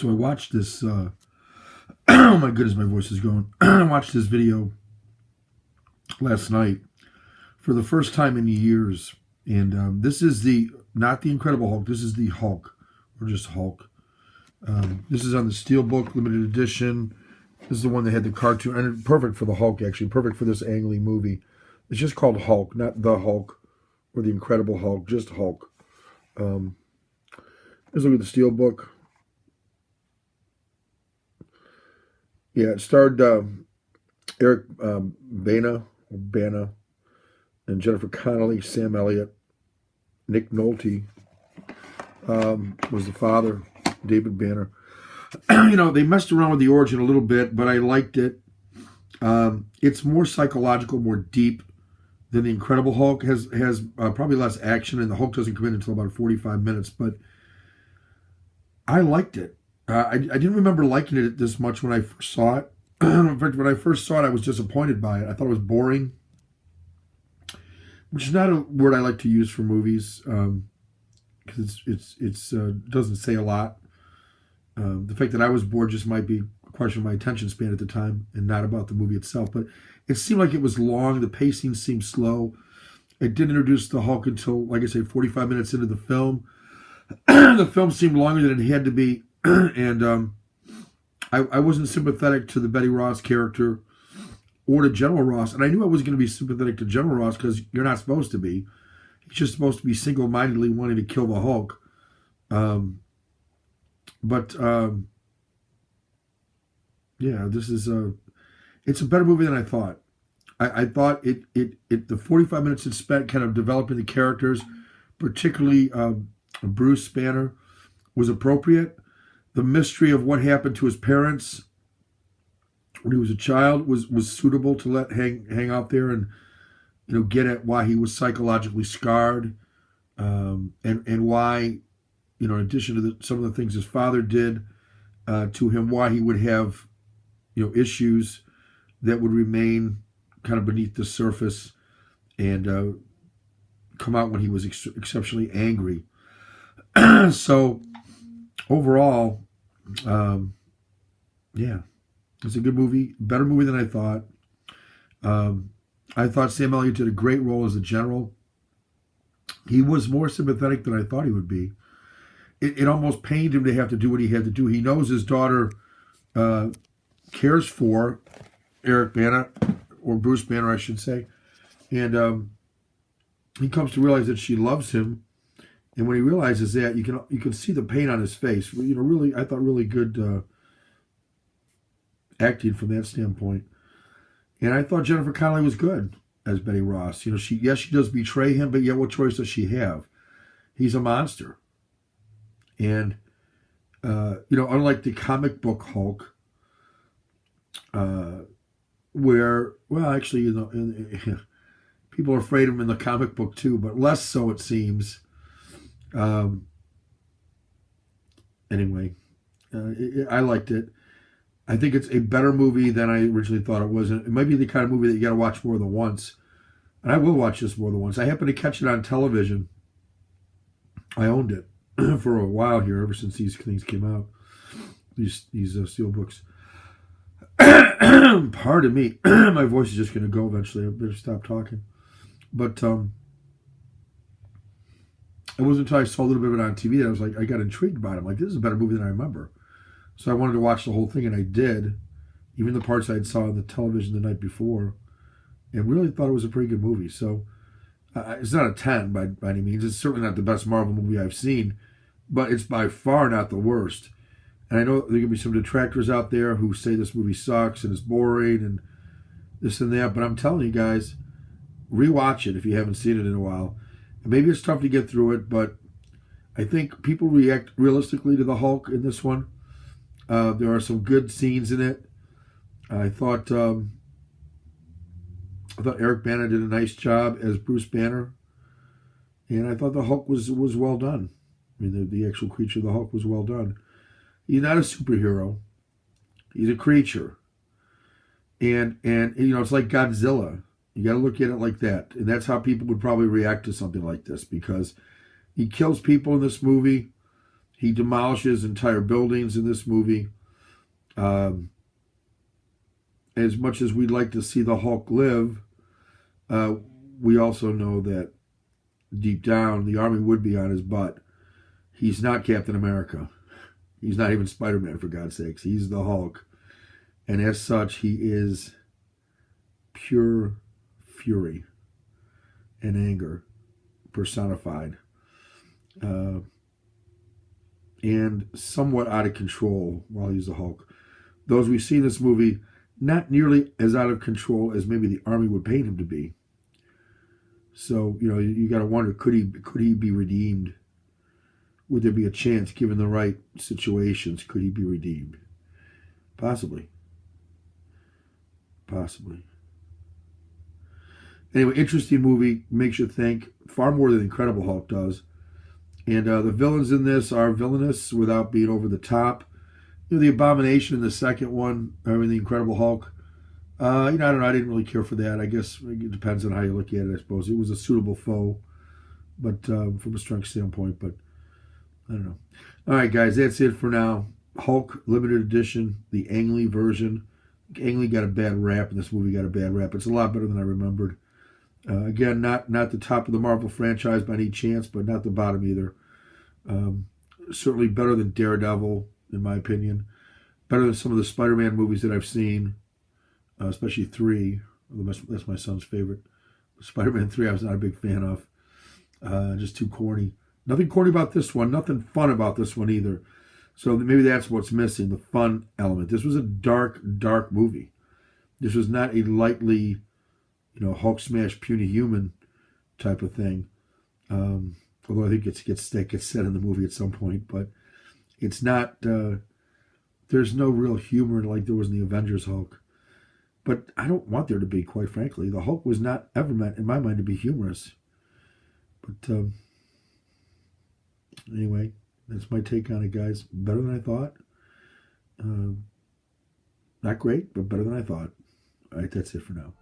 So I watched this. Oh my goodness, my voice is going. I watched this video last night for the first time in years, and this is not the Incredible Hulk. This is the Hulk, or just Hulk. This is on the Steelbook limited edition. This is the one that had the cartoon, and perfect for the Hulk, actually, perfect for this Ang Lee movie. It's just called Hulk, not the Hulk or the Incredible Hulk, just Hulk. Let's look at the Steelbook. Yeah, it starred Eric Bana, and Jennifer Connelly, Sam Elliott. Nick Nolte was the father, David Banner. They messed around with the origin a little bit, but I liked it. It's more psychological, more deep than the Incredible Hulk. Has probably less action, and the Hulk doesn't come in until about 45 minutes, but I liked it. I didn't remember liking it this much when I first saw it. In fact, when I first saw it, I was disappointed by it. I thought it was boring, which is not a word I like to use for movies, because it doesn't say a lot. The fact that I was bored just might be a question of my attention span at the time and not about the movie itself. But it seemed like it was long. The pacing seemed slow. It didn't introduce the Hulk until, like I say, 45 minutes into the film. The film seemed longer than it had to be. And I wasn't sympathetic to the Betty Ross character or to General Ross. And I knew I wasn't going to be sympathetic to General Ross because you're not supposed to be. He's just supposed to be single-mindedly wanting to kill the Hulk. Yeah, this is it's a better movie than I thought. I thought the 45 minutes it spent kind of developing the characters, particularly Bruce Banner, was appropriate. The mystery of what happened to his parents when he was a child was suitable to let hang out there and get at why he was psychologically scarred, and why, in addition to some of the things his father did to him, why he would have issues that would remain kind of beneath the surface and come out when he was exceptionally angry. So overall, yeah, it's a good movie, better movie than I thought. I thought Sam Elliott did a great role as the general. He was more sympathetic than I thought he would be. It almost pained him to have to do what he had to do. He knows his daughter cares for Eric Bana, or Bruce Banner, I should say, and he comes to realize that she loves him. And when he realizes that, you can see the pain on his face. Really, I thought really good acting from that standpoint. And I thought Jennifer Connelly was good as Betty Ross. She does betray him, but yet what choice does she have? He's a monster. And unlike the comic book Hulk, where, well, actually, people are afraid of him in the comic book too, but less so it seems. Anyway, I liked it. I think it's a better movie than I originally thought it was. It might be the kind of movie that you got to watch more than once. And I will watch this more than once. I happened to catch it on television. I owned it for a while here, ever since these things came out. These Steelbooks. Pardon me. My voice is just going to go eventually. I better stop talking. But it wasn't until I saw a little bit of it on TV that I was like, I got intrigued by it. I'm like, this is a better movie than I remember. So I wanted to watch the whole thing, and I did, even the parts I saw on the television the night before, and really thought it was a pretty good movie. So it's not a 10 by any means. It's certainly not the best Marvel movie I've seen, but it's by far not the worst. And I know there are going to be some detractors out there who say this movie sucks and is boring and this and that, but I'm telling you guys, rewatch it if you haven't seen it in a while. And maybe it's tough to get through it, but I think people react realistically to the Hulk in this one. There are some good scenes in it. I thought Eric Bana did a nice job as Bruce Banner, and I thought the Hulk was well done. I mean, the actual creature of the Hulk was well done. He's not a superhero; he's a creature, and it's like Godzilla. You got to look at it like that, and that's how people would probably react to something like this, because he kills people in this movie. He demolishes entire buildings in this movie. As much as we'd like to see the Hulk live, we also know that deep down the army would be on his butt. He's not Captain America. He's not even Spider-Man, for God's sakes. He's the Hulk. And as such, he is pure fury and anger personified. And somewhat out of control while he's the Hulk. Those we see in this movie, not nearly as out of control as maybe the army would paint him to be. So, you got to wonder, could he be redeemed? Would there be a chance, given the right situations, could he be redeemed? Possibly. Possibly. Anyway, interesting movie. Makes you think far more than Incredible Hulk does. And the villains in this are villainous without being over the top. The Abomination in the second one, in the Incredible Hulk. I don't know. I didn't really care for that. I guess it depends on how you look at it, I suppose. It was a suitable foe, but from a strength standpoint, but I don't know. All right, guys, that's it for now. Hulk Limited Edition, the Ang Lee version. Ang Lee got a bad rap, and this movie got a bad rap. It's a lot better than I remembered. Again, not the top of the Marvel franchise by any chance, but not the bottom either. Certainly better than Daredevil, in my opinion. Better than some of the Spider-Man movies that I've seen, especially 3. That's my son's favorite. Spider-Man 3 I was not a big fan of. Just too corny. Nothing corny about this one. Nothing fun about this one either. So maybe that's what's missing, the fun element. This was a dark, dark movie. This was not a lightly, Hulk smash puny human type of thing. Although I think that gets said in the movie at some point, but it's not. There's no real humor like there was in the Avengers Hulk. But I don't want there to be, quite frankly. The Hulk was not ever meant, in my mind, to be humorous. But anyway, that's my take on it, guys. Better than I thought. Not great, but better than I thought. All right, that's it for now.